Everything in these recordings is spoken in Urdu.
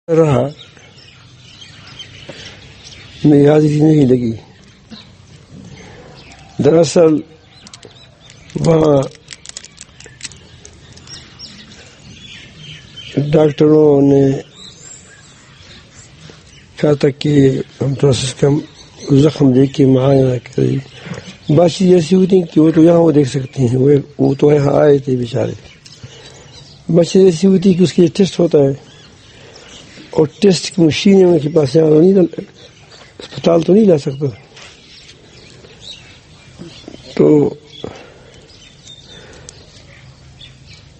رہا میری حاضری نہیں لگی. دراصل وہاں ڈاکٹروں نے کہا تھا کہ ہم تھوڑا سا کم زخم دیکھ کے معائنہ کریں. بات چیز ایسی ہوتی ہے کہ وہ تو یہاں وہ دیکھ سکتے ہیں، وہ تو یہاں آئے تھے بیچارے. بات چیز ایسی ہوتی ہے کہ اس کے لیے ٹیسٹ ہوتا ہے، اور ٹیسٹ کی مشینیں ان کے پاس یہاں نہیں، اسپتال تو نہیں لا سکتا. تو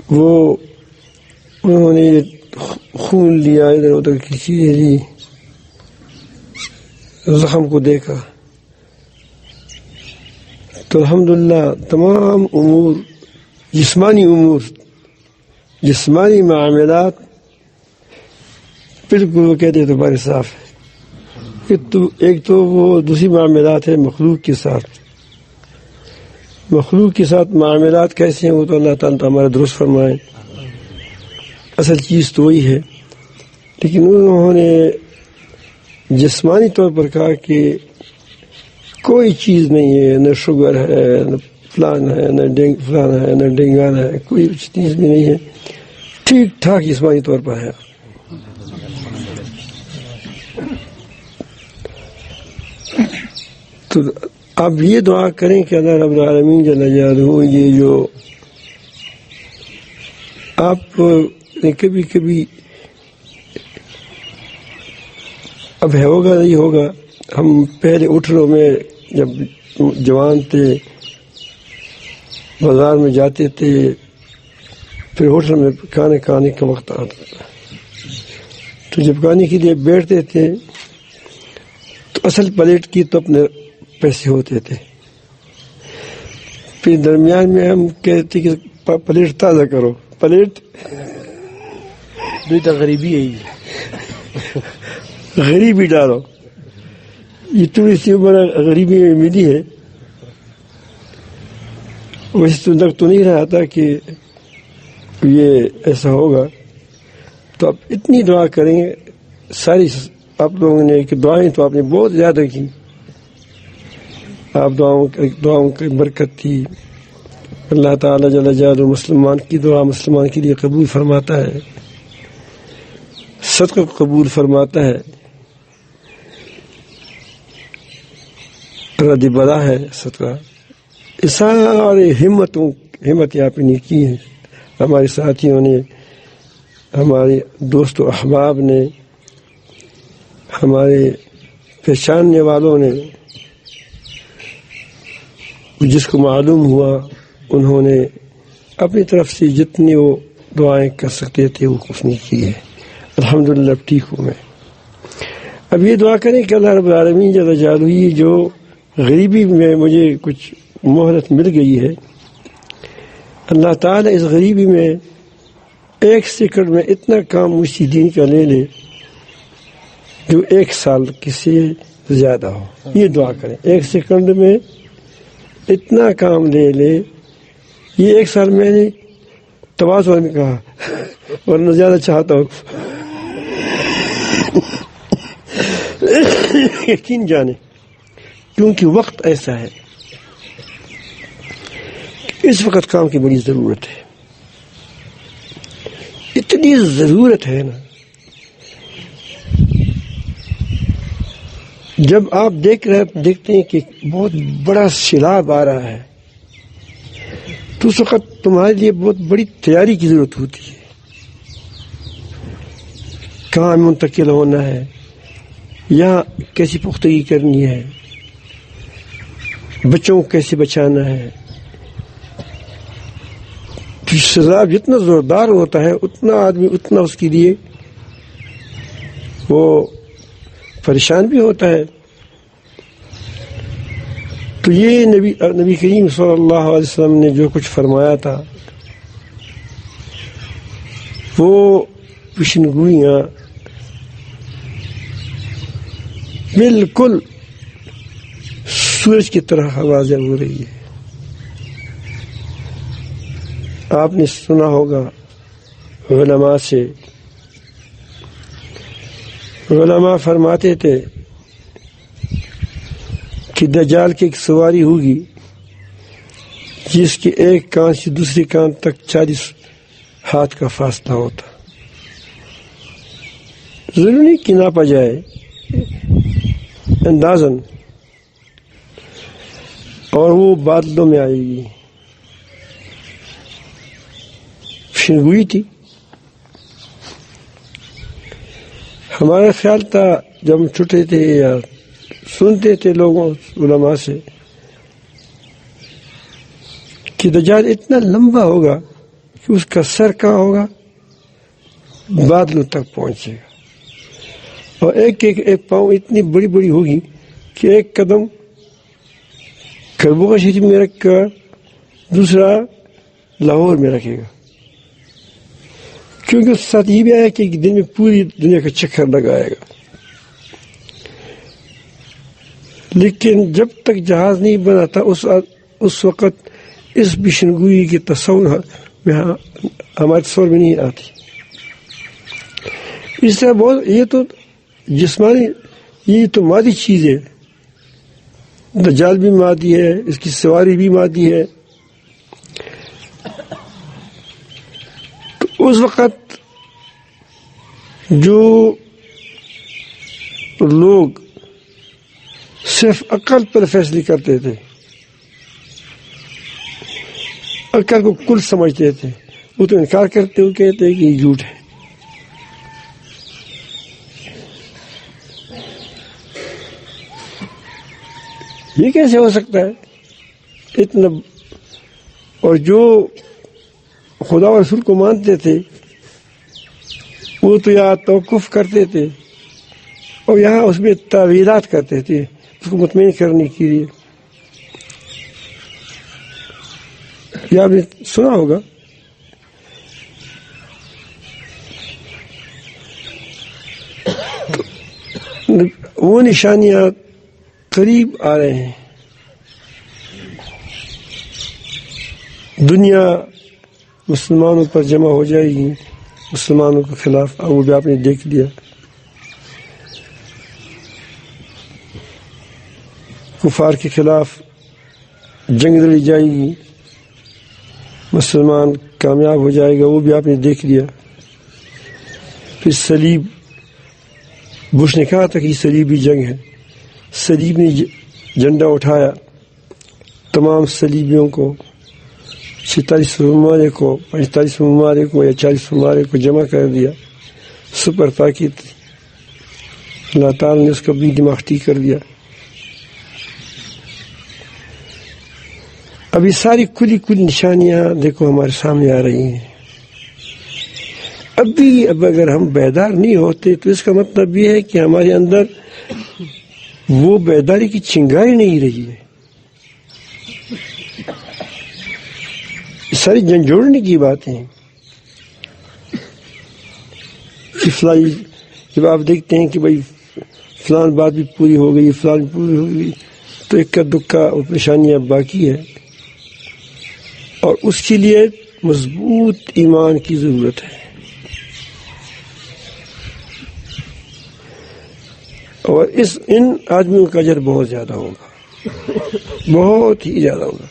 وہ انہوں نے خون لیا، ادھر ادھر کی چیزیں لی، زخم کو دیکھا تو الحمدللہ تمام امور، جسمانی معاملات بالکل وہ کہتے ہیں تمہارے صاف ہے. ایک تو وہ دوسری معاملات ہے مخلوق کے ساتھ معاملات کیسے ہیں وہ تو اللہ تعالیٰ ہمارا درست فرمائے. اصل چیز تو وہی ہے، لیکن انہوں نے جسمانی طور پر کہا کہ کوئی چیز نہیں ہے، نہ شوگر ہے، نہ فلان ہے، نہ فلان ہے، نہ ڈینگان ہے، کوئی چیز بھی نہیں ہے، ٹھیک ٹھاک جسمانی طور پر ہے. تو آپ یہ دعا کریں کہ اللہ رب العالمین جل جلالہ یہ جو آپ نے کبھی اب ہوگا نہیں ہوگا. ہم پہلے ہوٹلوں میں جب جوان تھے بازار میں جاتے تھے، پھر ہوٹل میں کھانے کا وقت آتا تھا، تو جب کھانے کے لیے بیٹھتے تھے تو اصل پلیٹ کی تو اپنے پیسے ہوتے تھے. پھر درمیان میں ہم کہتے کہ پلیٹ تازہ کرو، پلیٹ تو غریبی ہے، غریبی ڈالو. یہ تھوڑی سی عمر غریبی میں ملی ہے. ویسے تو لگ تو نہیں رہا تھا کہ یہ ایسا ہوگا. تو آپ اتنی دعا کریں ساری آپ لوگوں نے کہ دعائیں تو آپ نے بہت زیادہ کی. آپ دعاؤں کی برکت تھی. اللہ تعالیٰ جل جلالہ مسلمان کی دعا مسلمان کے لیے قبول فرماتا ہے، صدقہ قبول فرماتا ہے، رد بلا ہے صدقہ. سارے ہمتیں آپ نے کی ہیں، ہمارے ساتھیوں نے، ہمارے دوست و احباب نے، ہمارے پہچاننے والوں نے، جس کو معلوم ہوا انہوں نے اپنی طرف سے جتنی وہ دعائیں کر سکتے تھے وہ کچھ نہیں کی ہے. الحمدللہ اب ٹھیک ہوں میں. اب یہ دعا کریں کہ اللہ رب العالمین جل جلالہ یہ جو غریبی میں مجھے کچھ مہلت مل گئی ہے، اللہ تعالیٰ اس غریبی میں 1 سیکنڈ میں اتنا کام مجھ دین کا لے لے جو 1 سال کسی زیادہ ہو. یہ دعا کریں 1 سیکنڈ میں اتنا کام لے لے. یہ 1 سال میں نے تواضع میں کہا ورنہ زیادہ چاہتا ہوں. یقین جانے کیونکہ وقت ایسا ہے، اس وقت کام کی بڑی ضرورت ہے. اتنی ضرورت ہے نا، جب آپ دیکھتے ہیں کہ بہت بڑا سیلاب آ رہا ہے تو اس وقت تمہارے لیے بہت بڑی تیاری کی ضرورت ہوتی ہے. کہاں منتقل ہونا ہے، یہاں کیسی پختگی کرنی ہے، بچوں کو کیسے بچانا ہے. سیلاب جتنا زوردار ہوتا ہے اتنا آدمی اتنا اس کے لیے وہ پریشان بھی ہوتا ہے. تو یہ نبی کریم صلی اللہ علیہ وسلم نے جو کچھ فرمایا تھا وہ پیشنگوئیاں بالکل سورج کی طرح واضح ہو رہی ہے. آپ نے سنا ہوگا علماء سے علماء فرماتے تھے کہ دجال کی ایک سواری ہوگی جس کے ایک کان سے دوسری کان تک 40 ہاتھ کا فاصلہ ہوتا. ضروری نہیں کہ ناپا جائے، اندازاً. اور وہ بادلوں میں آئے گی. شنگوئی تھی. ہمارا خیال تھا جب ہم چھوٹے تھے یا سنتے تھے لوگوں علماء سے کہ دجال اتنا لمبا ہوگا کہ اس کا سر کہاں ہوگا، بادلوں تک پہنچے گا، اور ایک پاؤں اتنی بڑی بڑی ہوگی کہ ایک قدم کربوگا شریف میں رکھ کر دوسرا لاہور میں رکھے گا، کیونکہ اس ساتھ یہ بھی آیا کہ ایک دن میں پوری دنیا کا چکر لگائے گا. لیکن جب تک جہاز نہیں بنا تھا اس وقت اس بشنگوئی کے تصور میں ہمارے تصور میں نہیں آتی. اس طرح بہت یہ تو جسمانی، یہ تو مادی چیز ہے. دجال بھی مادی ہے، اس کی سواری بھی مادی ہے. تو اس وقت جو لوگ صرف عقل پر فیصلے کرتے تھے، عقل کو کل سمجھتے تھے، وہ تو انکار کرتے ہوئے کہتے ہیں کہ یہ جھوٹ ہے. یہ کیسے ہو سکتا ہے اتنا؟ اور جو خدا و رسول کو مانتے تھے وہ تو یہاں توقف کرتے تھے اور یہاں اس میں تعویلات کرتے تھے اس کو مطمئن کرنے کے لیے. یہ آپ نے سنا ہوگا وہ نشانیاں قریب آ رہے ہیں. دنیا مسلمانوں پر جمع ہو جائے گی، مسلمانوں کے خلاف. وہ بھی آپ نے دیکھ لیا، کفار کے خلاف جنگ لڑی جائے گی، مسلمان کامیاب ہو جائے گا. وہ بھی آپ نے دیکھ لیا. پھر صلیب، بش نے کہا تھا کہ یہ صلیبی جنگ ہے. صلیب نے جھنڈا اٹھایا، تمام صلیبیوں کو 46 ممالک کو، 45 ممالک کو یا 40 ممالک کو جمع کر دیا. سپر طاقت اللہ تعالیٰ نے اس کا بھی دماغ ٹھیک کر دیا. ابھی ساری کلی نشانیاں دیکھو ہمارے سامنے آ رہی ہیں. اب اگر ہم بیدار نہیں ہوتے تو اس کا مطلب یہ ہے کہ ہمارے اندر وہ بیداری کی چنگاری نہیں رہی ہے. ساری جھنجھوڑنے کی باتیں ہیں کہ فلائی، جب آپ دیکھتے ہیں کہ بھائی فلان بات بھی پوری ہو گئی، فلان پوری ہو گئی، تو اکا دکا پریشانیاں باقی ہے. اور اس کے لیے مضبوط ایمان کی ضرورت ہے. اور ان آدمیوں کا اجر بہت زیادہ ہوگا، بہت ہی زیادہ ہوگا.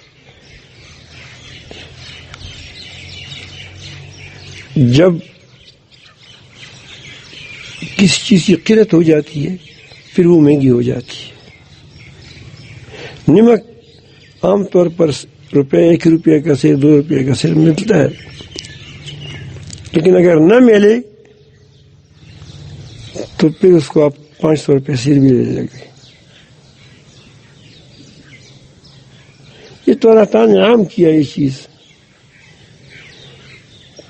جب کسی چیز کی قلت ہو جاتی ہے پھر وہ مہنگی ہو جاتی ہے. نمک عام طور پر روپے 1 روپے کا سیر، 2 روپے کا سیر ملتا ہے، لیکن اگر نہ ملے تو پھر اس کو آپ 500 روپے سیر بھی لے لگے. یہ تو اللہ تعالیٰ نے عام کیا یہ چیز.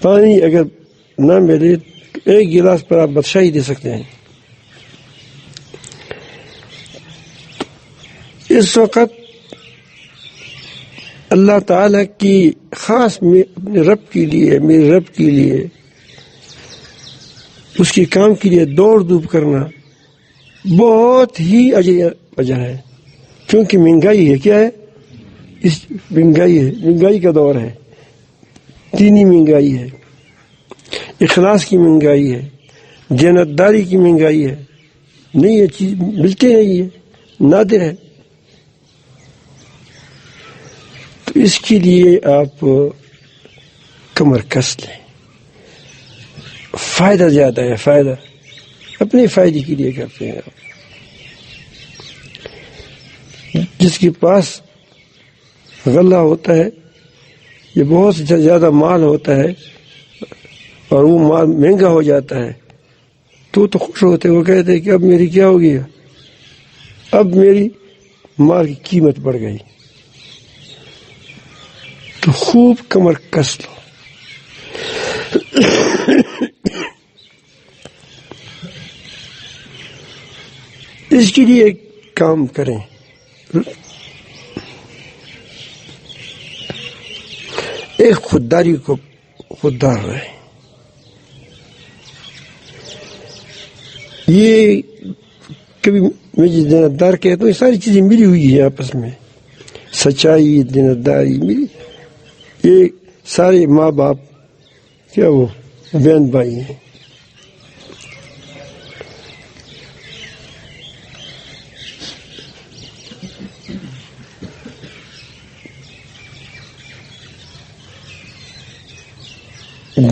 پانی اگر نہ ملے تو 1 گلاس پر آپ بادشاہی دے سکتے ہیں. اس وقت اللہ تعالیٰ کی خاص اپنے رب کے لیے، میرے رب کے لیے، اس کے کام کے لیے دوڑ دھوپ کرنا بہت ہی اجر ہے. کیونکہ مہنگائی ہے. کیا ہے؟ اس مہنگائی ہے، مہنگائی کا دور ہے. دینی مہنگائی ہے، اخلاص کی مہنگائی ہے، دیانتداری کی مہنگائی ہے. نہیں یہ چیز ملتی نہیں ہے، نادر ہے. تو اس کے لیے آپ کمر کس لیں. فائدہ زیادہ ہے، فائدہ اپنے فائدے کے لیے کرتے ہیں آپ. جس کے پاس غلہ ہوتا ہے یہ بہت زیادہ مال ہوتا ہے اور وہ مال مہنگا ہو جاتا ہے تو خوش ہوتے، وہ کہتے ہیں کہ اب میری کیا ہو گیا، اب میری مال کی قیمت بڑھ گئی. تو خوب کمر کس لو. اس کے لیے ایک کام کریں، ایک خودداری کو خوددار رہیں. یہ کبھی میں جس دیندار کہتا ہوں، یہ ساری چیزیں ملی ہوئی ہیں آپس میں، سچائی، دینداری ملی. یہ سارے ماں باپ کیا وہ بہن بھائی ہیں.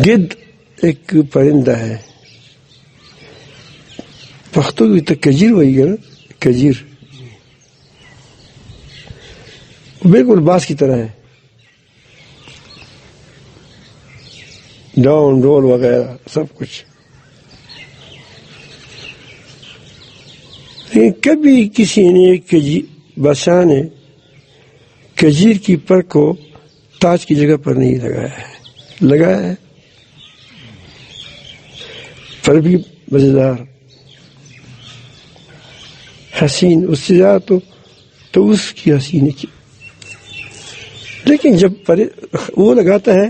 گدھ ایک پرندہ ہے، پختوں کی تو کجیر وہی ہے نا، کجیر بالکل باز کی طرح ہے، ڈاؤن ڈول وغیرہ سب کچھ. لیکن کبھی کسی نے بادشاہ نے کجیر کی پر کو تاج کی جگہ پر نہیں لگایا ہے. لگایا ہے پر بھی مزیدار، حسین، اس سے زیادہ تو اس کی حسین کی. لیکن جب وہ لگاتا ہے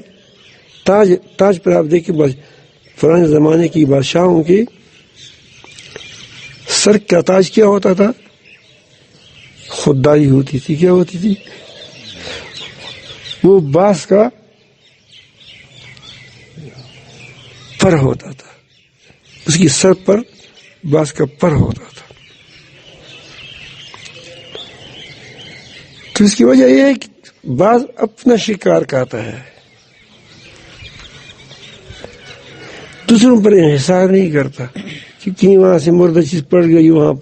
تاج پر، آپ دیکھیں پرانے زمانے کی بادشاہوں کے سر کا تاج کیا ہوتا تھا؟ خودداری ہوتی تھی. کیا ہوتی تھی؟ وہ باز کا پر ہوتا تھا، اس کی سر پر باز کا پر ہوتا تھا. تو اس کی وجہ یہ ہے کہ باز اپنا شکار کھاتا ہے، دوسروں پر انحصار نہیں کرتا کہ کہیں وہاں سے مردہ چیز پڑ گئی، وہاں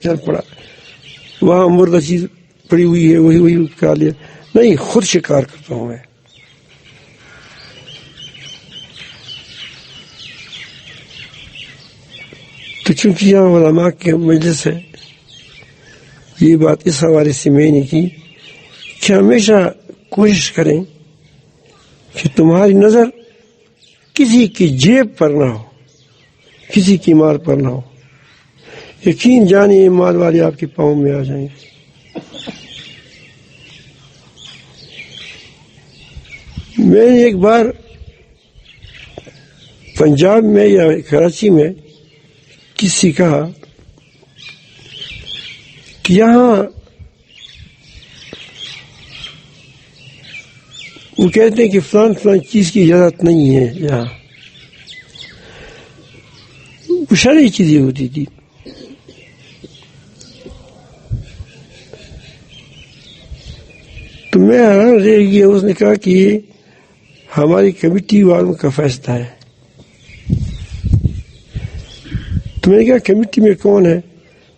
چل پڑا، وہاں مردہ چیز پڑی ہوئی ہے وہی کھا لیا. نہیں، خود شکار کرتا ہوں میں. تو چونکہ یہاں علماء کے مجلس ہے، یہ بات اس حوالے سے میں نے کی کہ ہمیشہ کوشش کریں کہ تمہاری نظر کسی کی جیب پر نہ ہو، کسی کی مال پر نہ ہو. یقین جانیے مال والے آپ کے پاؤں میں آ جائیں گے. میں نے ایک بار پنجاب میں یا کراچی میں کسی کہا کہ یہاں وہ کہتے ہیں کہ فلان چیز کی اجازت نہیں ہے. یہاں وہ شرعی چیزیں ہوتی تھی. تو میں حیران رہ گیا. اس نے کہا کہ یہ ہماری کمیٹی والوں کا فیصلہ ہے. تو میں نے کہا کمیٹی میں کون ہے؟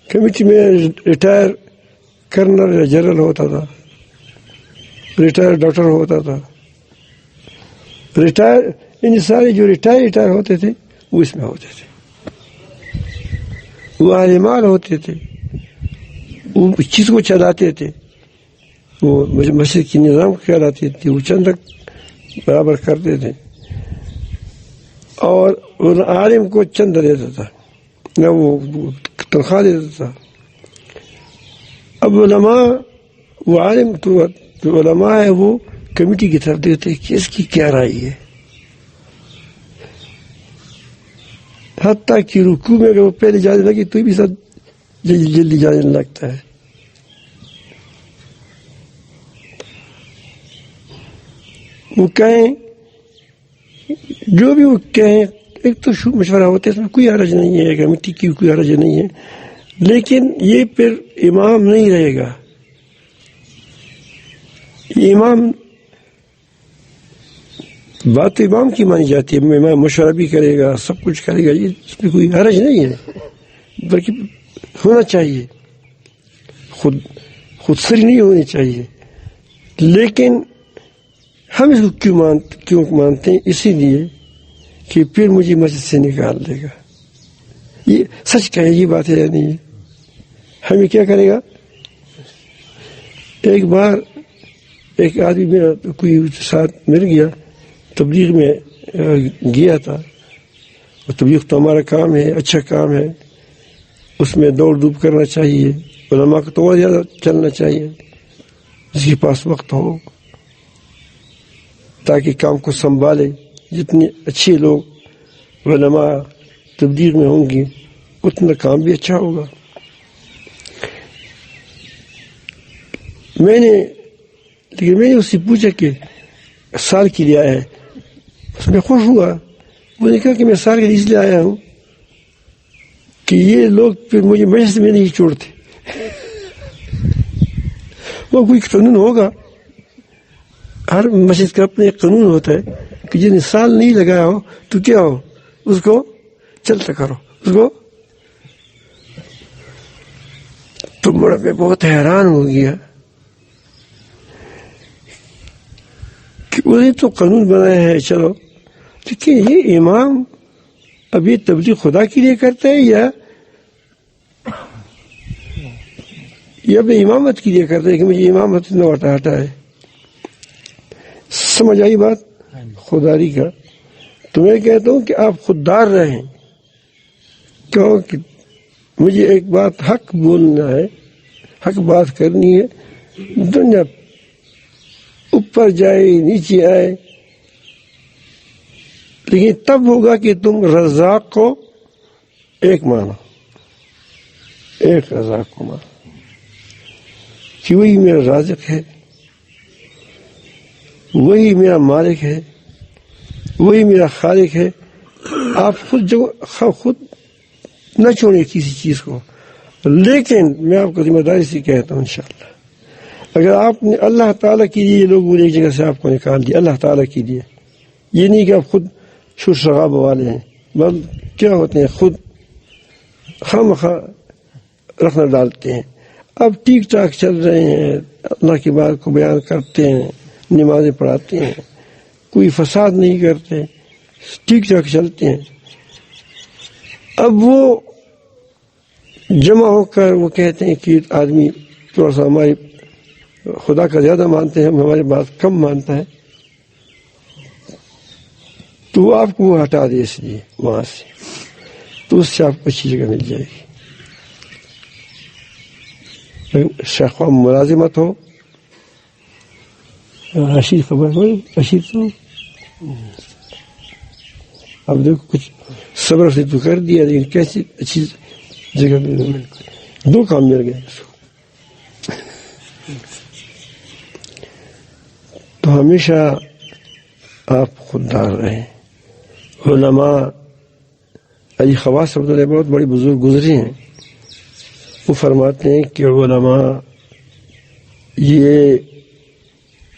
کمیٹی میں ریٹائر کرنل یا جنرل ہوتا تھا، ریٹائر ڈاکٹر ہوتا تھا، ریٹائر ان سارے جو ریٹائر ہوتے تھے وہ اس میں ہوتے تھے. وہ اہل مال ہوتے تھے، وہ چیز کو چلاتے تھے، وہ مسجد کی نظام کو چلاتے تھے، وہ چند برابر کرتے تھے اور عالم کو چند دیتا تھا، نہ وہ تنخواہ دیتا تھا. اب علماء، وہ عالم جو علماء ہے وہ کمیٹی کی طرف دیتے کہ اس کی کیا رائے ہے. حتیٰ کہ رکوع میں اگر وہ پہلے جانے لگے تو بھی سب جلدی جانے لگتا ہے. وہ کہیں جو بھی وہ کہیں، ایک تو مشورہ ہوتا ہے، اس میں کوئی حرج نہیں ہے، کمیٹی کی کوئی حرج نہیں ہے. لیکن یہ پھر امام نہیں رہے گا. یہ امام بات تو امام کی مانی جاتی ہے، امام مشورہ بھی کرے گا، سب کچھ کرے گا، اس میں کوئی حرج نہیں ہے، بلکہ ہونا چاہیے، خود سری نہیں ہونی چاہیے. لیکن ہم اس کو کیوں مانتے ہیں؟ اسی لیے کہ پھر مجھے مسجد سے نکال دے گا. یہ سچ کہیں یہ بات ہے یا نہیں ہے؟ ہمیں کیا کرے گا؟ ایک بار ایک آدمی میرا کوئی ساتھ مل گیا، تبلیغ میں گیا تھا. اور تبلیغ تو ہمارا کام ہے، اچھا کام ہے، اس میں دوڑ دھوپ کرنا چاہیے، علماء کو تو اور زیادہ چلنا چاہیے جس کے پاس وقت ہو، تاکہ کام کو سنبھالے. جتنے اچھے لوگ علماء تبلیغ میں ہوں گے اتنا کام بھی اچھا ہوگا. میں نے اس سے پوچھا کہ سال کے لیے آیا ہے؟ اس میں خوش ہوا. وہ نے کہا کہ میں سال کے لیے اس لیے آیا ہوں کہ یہ لوگ پھر مجھے مجلس میں نہیں چھوڑتے. وہ کوئی قانون ہوگا، ہر مسجد کا اپنا ایک قانون ہوتا ہے کہ جن سال نہیں لگایا ہو تو کیا ہو، اس کو چلتا کرو. اس کو تو بڑا میں بہت حیران ہو گیا کہ انہیں تو قانون بنایا ہے. چلو لیکن یہ امام اب یہ تبلیغ خدا کے لیے کرتا ہے یا اپنے امامت کے لیے کرتا ہے کہ مجھے امامت نہ ہٹا ہے؟ سمجھ آئی بات خودداری کا؟ تو میں کہتا ہوں کہ آپ خوددار رہیں، کیونکہ مجھے ایک بات حق بولنا ہے، حق بات کرنی ہے. دنیا اوپر جائے نیچے آئے، لیکن تب ہوگا کہ تم رزاق کو ایک مانو، ایک رزاق کو مانو کہ وہی میرا رازق ہے، وہی میرا مالک ہے، وہی میرا خالق ہے. آپ خود نہ چھوڑیں کسی چیز کو. لیکن میں آپ کو ذمہ داری سے کہتا ہوں انشاءاللہ اگر آپ نے اللہ تعالیٰ کے لیے، لوگ ایک جگہ سے آپ کو نکال دیا اللہ تعالیٰ کے لیے، یہ نہیں کہ آپ خود شور شراب والے ہیں، بل کیا ہوتے ہیں خود خواہ رکھنا ڈالتے ہیں. اب ٹھیک ٹھاک چل رہے ہیں، اللہ کی بات کو بیان کرتے ہیں، نمازیں پڑھاتے ہیں، کوئی فساد نہیں کرتے، ٹھیک ٹھاک چلتے ہیں. اب وہ جمع ہو کر وہ کہتے ہیں کہ آدمی تھوڑا سا ہماری خدا کا زیادہ مانتے ہیں، ہماری بات کم مانتا ہے، تو وہ آپ کو ہٹا دے اس لیے وہاں سے، تو اس سے آپ کو اچھی جگہ مل جائے گی. شیخ ملازمت ہو. رشید خبر ہوئی رشید تو اب دیکھو کچھ صبر سے تو کر دیا، لیکن کیسی اچھی جگہ مل گئی، دو کام مل گئے اس کو. تو ہمیشہ آپ خوددار رہیں. علماء علی خواص رحمۃ اللہ بہت بڑے بزرگ گزرے ہیں، وہ فرماتے ہیں کہ علماء یہ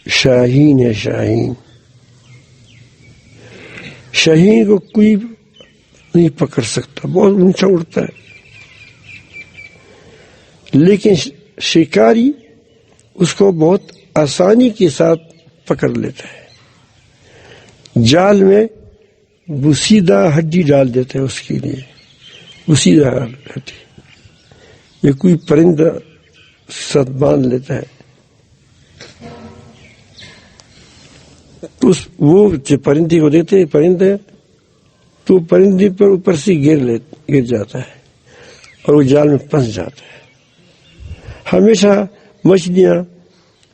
شاہین ہے، شاہین کو کوئی نہیں پکڑ سکتا، بہت اونچا اڑتا ہے، لیکن شکاری اس کو بہت آسانی کے ساتھ پکڑ لیتا ہے. جال میں بسیدہ ہڈی ڈال دیتا ہے اس کے لیے، بسیدہ ہڈی، یا کوئی پرندہ ساتھ باندھ لیتا ہے، تو وہ جو پرندے کو دیتے ہیں پرندے، تو پرندے پر اوپر سے گر جاتا ہے اور وہ جال میں پھنس جاتا ہے. ہمیشہ مچھلیاں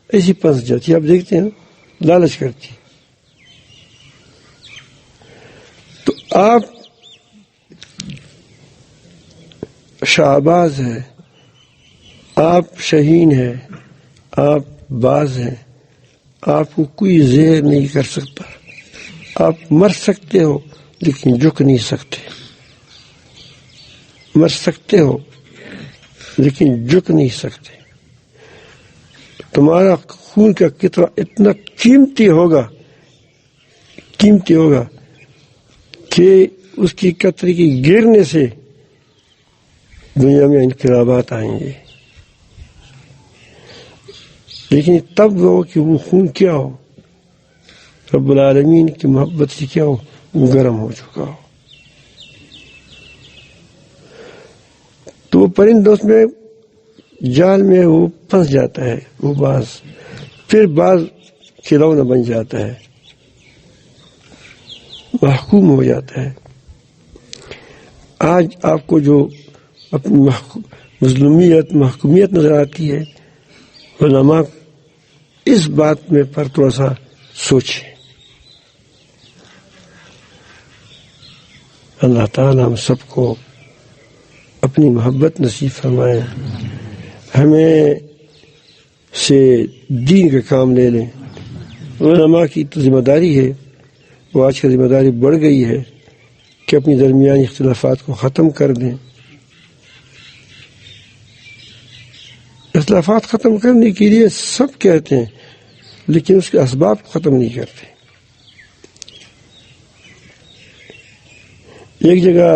ایسی پھنس جاتی ہیں، آپ دیکھتے ہیں لالچ کرتی. تو آپ شہباز ہیں، آپ شہین ہیں، آپ باز ہیں، آپ کو کوئی زہر نہیں کر سکتا. آپ مر سکتے ہو لیکن جھک نہیں سکتے، مر سکتے ہو لیکن جھک نہیں سکتے. تمہارا خون کا قطرہ اتنا قیمتی ہوگا کہ اس کی قطرے کی گرنے سے دنیا میں انقلابات آئیں گے. لیکن تب ہو کہ وہ خون کیا ہو، رب العالمین کی محبت سے کیا ہو، گرم ہو چکا ہو. تو وہ پرند اس میں جال میں وہ پھنس جاتا ہے، وہ باز کھلونا بن جاتا ہے، محکوم ہو جاتا ہے. آج آپ کو جو اپنی محکومیت نظر آتی ہے، علماء اس بات میں پر تھوڑا سا سوچیں. اللہ تعالیٰ ہم سب کو اپنی محبت نصیب فرمائے، ہمیں سے دین کا کام لے لیں. علماء کی تو ذمہ داری ہے، وہ آج کی ذمہ داری بڑھ گئی ہے کہ اپنی درمیانی اختلافات کو ختم کر دیں. اختلافات ختم کرنے کے لیے سب کہتے ہیں، لیکن اس کے اسباب کو ختم نہیں کرتے. ایک جگہ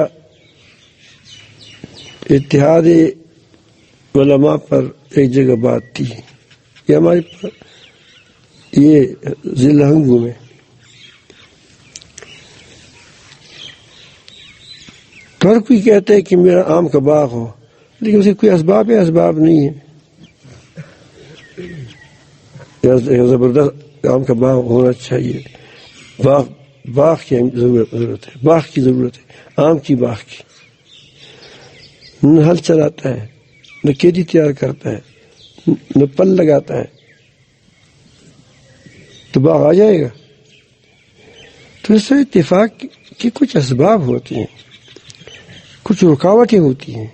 اتحاد علماء پر ایک جگہ بات تھی، یہ ہمارے یہ ضلع ہنگو میں. تو ہر کوئی کہتا ہے کہ میرا آم کا باغ ہو، لیکن اسے کوئی اسباب نہیں ہے. زبردست آم کا باغ ہونا چاہیے، باغ کی ضرورت ہے، آم کی باغ کی. نہ ہل چلاتا ہے، نہ کھیتی تیار کرتا ہے، نہ پل لگاتا ہے، تو باغ آ جائے گا. تو اس سے اتفاق کی کچھ اسباب ہوتے ہیں، کچھ رکاوٹیں ہوتی ہیں،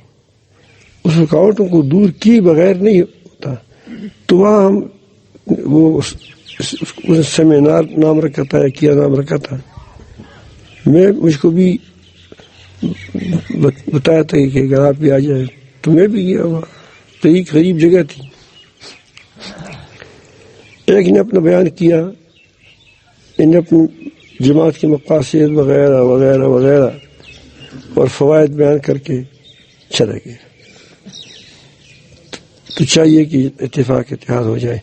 اس رکاوٹوں کو دور کیے بغیر نہیں ہوتا. تو وہاں ہم وہ سیمینار نام رکھا تھا، کیا نام رکھا تھا. مجھ کو بھی بتایا تھا کہ اگر آپ بھی آ جائے تو میں بھی گیا. ہوا تو ایک غریب جگہ تھی. ایک نے اپنا بیان کیا، انہیں اپنی جماعت کے مقاصد وغیرہ وغیرہ وغیرہ اور فوائد بیان کر کے چلا گیا. تو چاہیے کہ اتفاق اتحاد ہو جائے.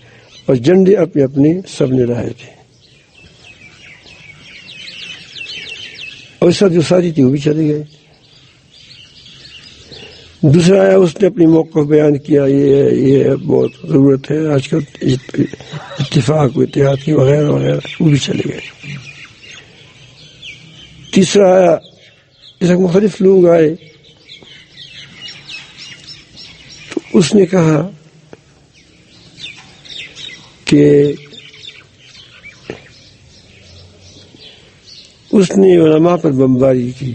اور جھنڈے اپنے اپنے سب نے لائے تھے، اور سب جو ساتھی تھی وہ بھی چلے گئے. دوسرا آیا، اس نے اپنی موقف بیان کیا، یہ بہت ضرورت ہے آج کل اتفاق و اتحاد کی وغیرہ وغیرہ، وہ بھی چلے گئے. تیسرا آیا، اس مختلف لوگ آئے، تو اس نے کہا کہ اس نے علماء پر بمباری کی،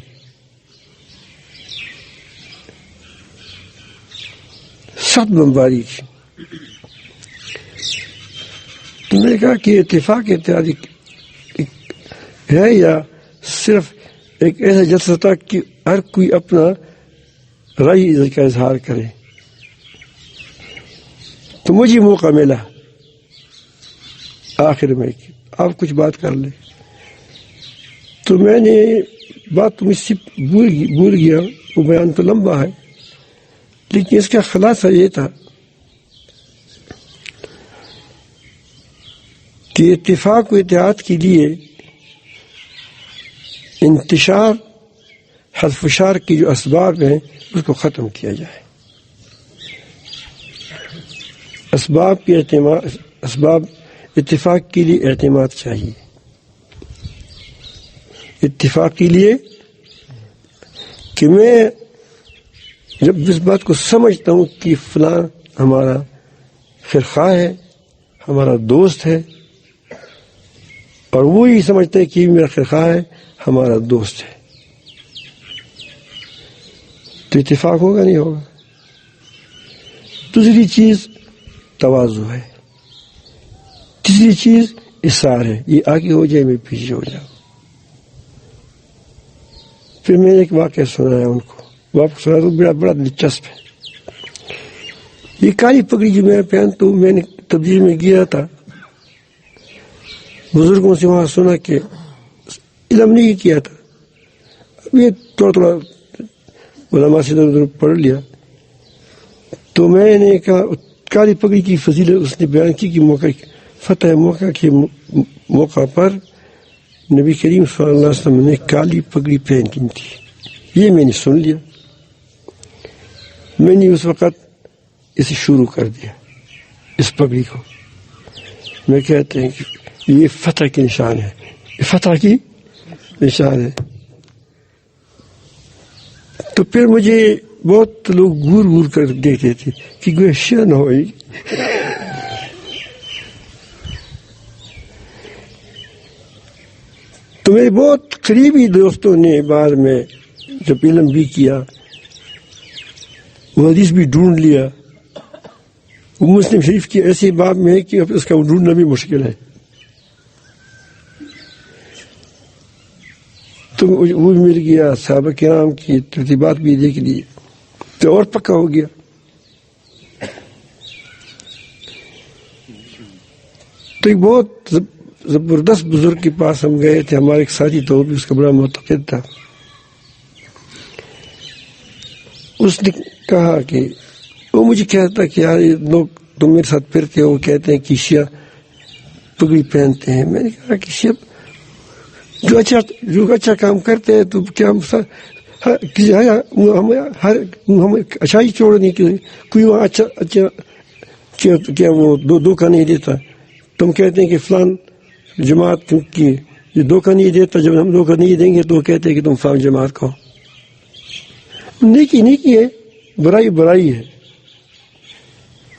سخت بمباری کی. تو میں نے کہا کہ اتفاق اتحاد ہے یا صرف ایک ایسا جلسہ تھا کہ ہر کوئی اپنا رائے کا اظہار کرے. تو مجھے موقع ملا آخر میں کہ آپ کچھ بات کر لیں. تو میں نے بات مجھ سے بھول گیا، وہ بیان تو لمبا ہے، لیکن اس کا خلاصہ یہ تھا کہ اتفاق و اتحاد کے لیے انتشار حذف و شار کی جو اسباب ہیں اس کو ختم کیا جائے. اسباب اتفاق کے لیے اعتماد چاہیے. اتفاق کے لیے کہ میں جب اس بات کو سمجھتا ہوں کہ فلاں ہمارا خرخواہ ہے، ہمارا دوست ہے، اور وہ یہ سمجھتا ہے کہ میرا خرخواہ ہے، ہمارا دوست ہے، تو اتفاق ہوگا نہیں ہوگا. دوسری چیز تواضع ہے. تیسری چیز اصرار ہے، یہ آگے ہو جائے میں پیچھے ہو جاؤں. پھر میں نے ایک واقعہ سنایا ان کو، واپس سنا تو بڑا دلچسپ ہے. یہ کالی پگڑی جو میں پہن تو میں نے تبدیل میں گیا تھا، بزرگوں سے وہاں سنا کہ علم نہیں کیا تھا، اب یہ تھوڑا تھوڑا علماء سے ادھر پڑھ لیا، تو میں نے کہا کالی پگڑی کی فضیلت اس نے بیان کی کہ فتح موقع کے موقع پر نبی کریم صلی اللہ علیہ وسلم نے کالی پگڑی پہن کی تھی، یہ میں نے سن لیا، میں نے اس وقت اسے شروع کر دیا اس پگڑی کو، میں کہتے ہیں کہ یہ فتح کی نشان ہے، یہ فتح کی نشان ہے۔ تو پھر مجھے بہت لوگ گور گور کر دیکھتے تھے کہ کوئی شر نہ ہوئی، تو میرے بہت قریبی دوستوں نے بعد میں جب علم بھی کیا، وہ حدیث بھی ڈھونڈ لیا، وہ مسلم شریف کی ایسی باب میں ہے کہ اب اس کا ڈھونڈنا بھی مشکل ہے، تو وہ بھی مل گیا، صحابہ کرام کی ترتیبات بھی دیکھ لی، تو اور پکا ہو گیا۔ تو ایک بہت زبردست بزرگ کے پاس ہم گئے تھے، ہمارے ایک ساتھی تو بھی اس کا بڑا معتقد تھا، اس نے کہا کہ وہ مجھے کہتا کہ یار یہ لوگ تم میرے ساتھ پھرتے ہو، کہتے ہیں کہ شیعہ پگڑی پہنتے ہیں، میں نے کہا کہ شیعہ جو اچھا کام کرتے ہیں تو کیا ہم اچھائی چھوڑنے کی، کوئی وہاں اچھا کیا وہ دھوکہ نہیں دیتا، تم کہتے ہیں کہ فلان جماعت کی یہ دھوکہ نہیں دیتا، جب ہم دھوکہ نہیں دیں گے تو وہ کہتے ہیں کہ تم فلان جماعت کو، نیکی نیکی ہے، برائی برائی ہے،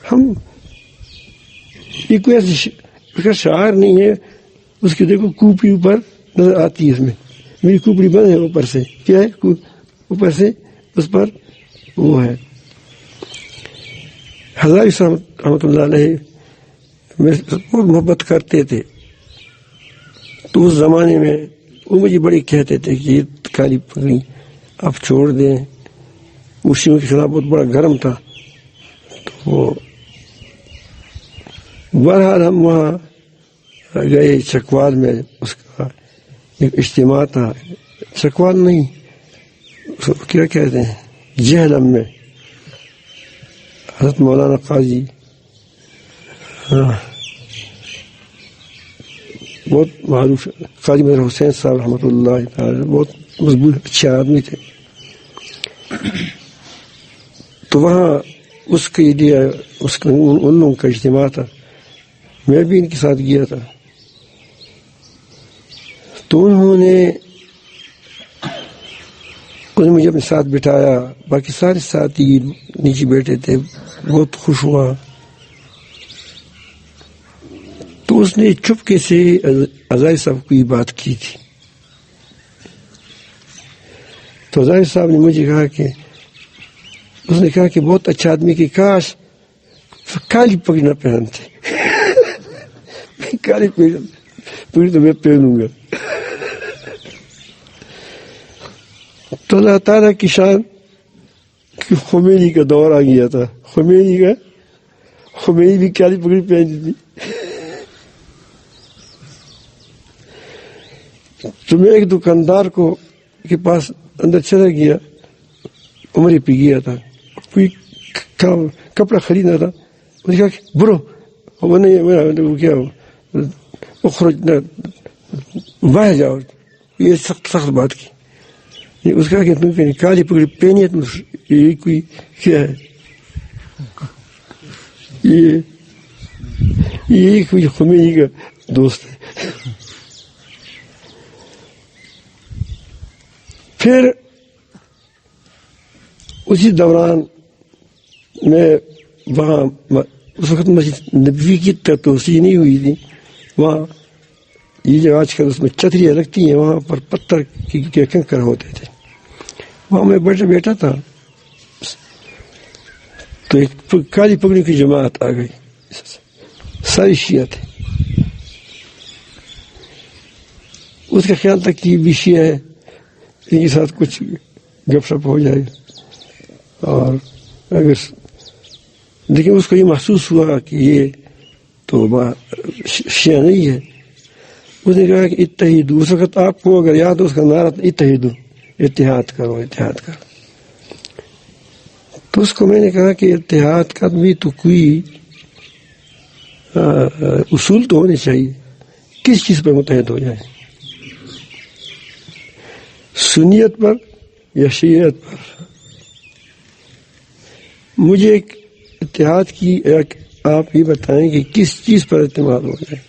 ہم یہ کوئی ایسا شعار نہیں ہے، اس کی دیکھو کوپی اوپر نظر آتی ہے، اس میں میری کوپڑی بند ہے، اوپر سے کیا ہے، اوپر سے اس پر وہ ہے۔ ہزاری صاحب رحمۃ اللہ علیہ میرے بہت محبت کرتے تھے، تو اس زمانے میں وہ مجھے بڑے کہتے تھے کہ یہ کالی پگڑی آپ چھوڑ دیں، مشرکوں کے خلاف بہت بڑا گرم تھا، تو بہرحال ہم وہاں گئے چکوال میں، اس کا ایک اجتماع تھا، چکوال نہیں کیا کہتے ہیں، جہلم میں حضرت مولانا قاضی بہت معروف قاضی مظہر حسین صاحب رحمۃ اللہ تعالی، بہت مضبوط اچھے آدمی تھے، تو وہاں اس کے لیے ان لوگوں کا اجتماع تھا، میں بھی ان کے ساتھ گیا تھا، تو انہوں نے مجھے اپنے ساتھ بٹھایا، باقی سارے ساتھی نیچے بیٹھے تھے، بہت خوش ہوا، تو اس نے چپکے سے عزائر صاحب کو یہ بات کی تھی، تو عزائر صاحب نے مجھے کہا کہ اس نے کہا کہ بہت اچھا آدمی کہ کاش کالی پگڑی نہ پہنتے، کالی پگڑی تو میں پہنوں گا، تو اللہ تعالیٰ کی شان کہ خمینی کا دور آ گیا تھا، خمینی بھی کالی پگڑی پہنتی تھی، تو میں ایک دکاندار کے پاس اندر چلا گیا، عمرے پہ گیا تھا، کوئی کپڑا خریدنا تھا، اس نے کہا کہ برو وہ کیا اخرج باہر جاؤ، یہ سخت بات کی، اس کا کہ تم کالی پگڑی پہنی ہے، یہ کوئی کیا ہے، یہ کوئی خمینی کا دوست ہے۔ پھر اسی دوران میں وہاں اس وقت مسجد نبوی کی توسیع نہیں ہوئی تھی، وہاں یہ جو آج کل اس میں چھتریاں لگتی ہیں، وہاں پر پتھر کے کنکر ہوتے تھے، وہاں میں بیٹھا تھا، تو ایک کالی پگڑی کی جماعت آ گئی، ساری شیعہ تھے، اس کا خیال تھا کہ یہ بھی شیعہ ہے، ان کے ساتھ کچھ گپ شپ ہو جائے، اور اگر لیکن اس کو یہ محسوس ہوا کہ یہ تو شیعہ نہیں ہے. اس نے کہا کہ اتحدو. اس وقت آپ کو اگر یاد ہو اس کا نعرہ تھا اتحدو، اتحاد کرو اتحاد کرو. تو اس کو میں نے کہا کہ اتحاد کا بھی تو کوئی اصول تو ہونے چاہیے. کس چیز پر متحد ہو جائے؟ سنیت پر یا شیعت پر؟ مجھے ایک اتحاد کی ایک آپ یہ بتائیں کہ کس چیز پر اعتماد ہو جائے.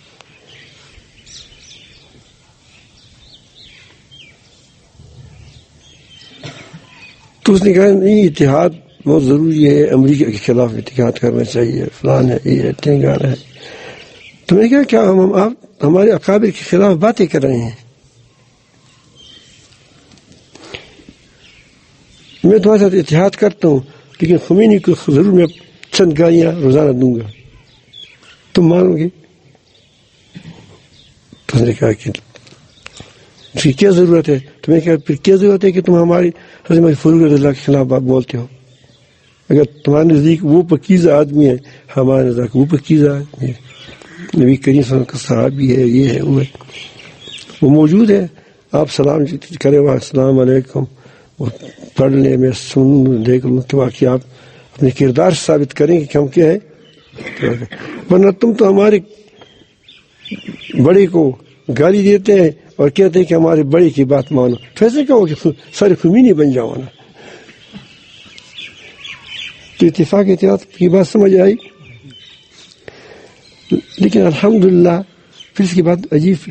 تو اس نے کہا نہیں اتحاد بہت ضروری ہے، امریکہ کے خلاف اتحاد کرنا چاہیے، فلان ہے یہ ہے ٹینگار ہے. تو میں نے کہا کیا آپ ہمارے اکابر کے خلاف باتیں کر رہے ہیں؟ میں تمہارے ساتھ اتحاد کرتا ہوں لیکن خمینی کو ضرور میں چند گالیاں روزانہ دوں گا، تم مانو گے؟ تو اس نے کہا کہ اس کی کیا ضرورت ہے؟ تو میں نے کہا پھر کیا ضرورت ہے کہ تم ہماری حضرت فاروق رضی اللہ کے خلاف بات بولتے ہو؟ اگر تمہارے نزدیک وہ پاکیزہ آدمی ہے، ہمارے نزدیک وہ پاکیزہ آدمی ہے، نبی کریم صلی اللہ علیہ وسلم کا صحابی ہے، یہ ہے وہ ہے، وہ موجود ہے. آپ سلام کرے وہاں السلام علیکم وہ پڑھ لیں، میں سن دیکھ لوں کہ واقعی آپ اپنے کردار سے ثابت کریں کہ ہم کیا ہے. ورنہ تم تو ہمارے بڑے کو گالی دیتے ہیں اور کہتے ہیں کہ ہمارے بڑے کی بات مانو. تو ایسے کہو کہ سارے خمینی بن جاؤ نا. تو اتفاق کی بات سمجھ آئی. لیکن الحمدللہ پھر اس کے بعد عجیب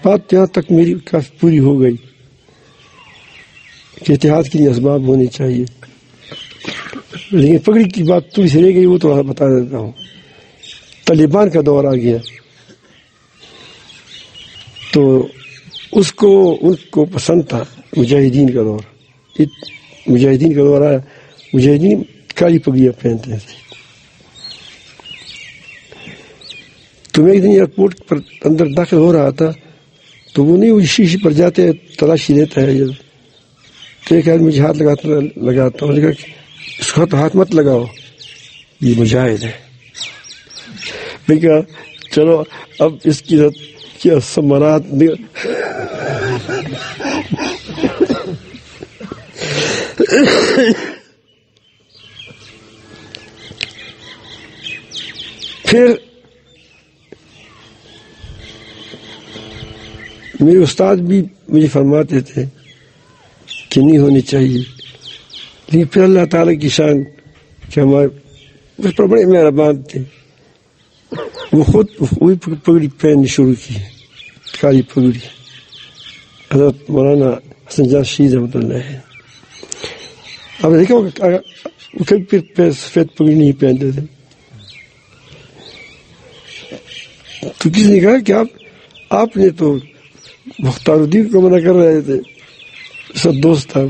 بات یہاں تک میری کافی پوری ہو گئی کہ اتحاد کے لیے اسباب ہونے چاہیے. لیکن پگڑی کی بات تھوڑی سی رہ گئی، وہ تو بتا دیتا ہوں. طالبان کا دور آ گیا تو ان کو پسند تھا مجاہدین کا دور. مجاہدین کا دور آیا، مجاہدین کالی پگڑیاں پہنتے تھے. تو میں ایک دن ایئرپورٹ پر اندر داخل ہو رہا تھا تو وہ نہیں، وہ شیشے پر جاتے تلاشی لیتا ہے. تو ایک آدمی مجھے ہاتھ لگاتا ہوں، کہا کہ اس کو ہاتھ مت لگاؤ، یہ مجاہد ہے. میں کہا چلو اب اس کی کیا ثمرات پھر میرے استاد بھی مجھے فرماتے تھے کہ نہیں ہونی چاہیے. لیکن پھر اللہ تعالیٰ کی شان کہ ہمارے اس پر بڑے مہربان تھے، وہ خود وہی پگڑی پہننی شروع کی، کالی پگڑی. حضرت مولانا حسن جان شہید رحمۃ اللہ ہے. اب دیکھا وہ کبھی پھر سفید پگڑی نہیں پہنتے تھے. تو کسی نے کہا کہ آپ نے تو مختار الدین کو منع کر رہے تھے، سب دوست تھا،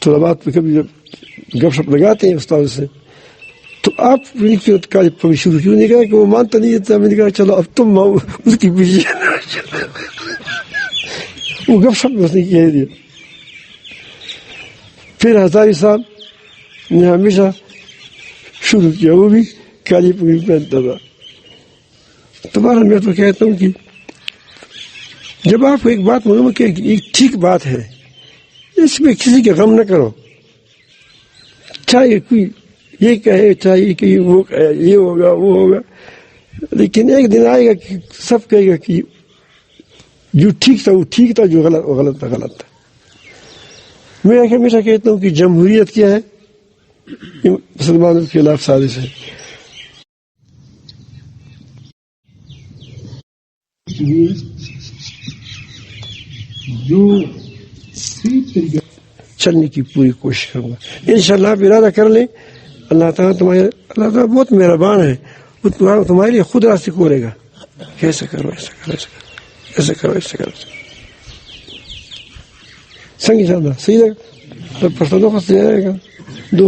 طلبات پہ کبھی گپ شپ لگاتے ہیں استاد سے، تو آپ کیوں کالی پگڑی شروع کیوں؟ نہیں کہا کہ وہ مانتا نہیں تھا. میں نے کہا چلو اب تم اس کی پیچھے وہ گپ شپ میں اس نے کہہ دیا. پھر ہزاری صاحب نے ہمیشہ شروع کیا، وہ بھی کالی پگڑی پہنتا تھا. تمہارا میں تو کہتا ہوں کہ جب آپ کو ایک بات معلوم ہے کہ ایک ٹھیک بات ہے، اس میں کسی کا غم نہ کرو، چاہے کوئی یہ کہے چاہے کہ وہ کہے یہ ہوگا وہ ہوگا، لیکن ایک دن آئے گا کہ سب کہے گا کہ جو ٹھیک تھا وہ ٹھیک تھا، جو غلط وہ غلط تھا غلط تھا. میں ہمیشہ کہتا ہوں کہ جمہوریت کیا ہے؟ مسلمانوں کے خلاف سازش ہے. جو چلنے کی پوری کوشش کروں گا انشاءاللہ. آپ ارادہ کر لیں، اللہ تعالیٰ اللہ تعالیٰ بہت مہربان ہے، وہ تمہارے لیے خود راستے کھولے گا. ایسا کرو ایسا کرو ایسا کرو ایسا کرو ایسا کرو سنگ انشاءاللہ صحیح لگا. پرسوں خط جائے گا دو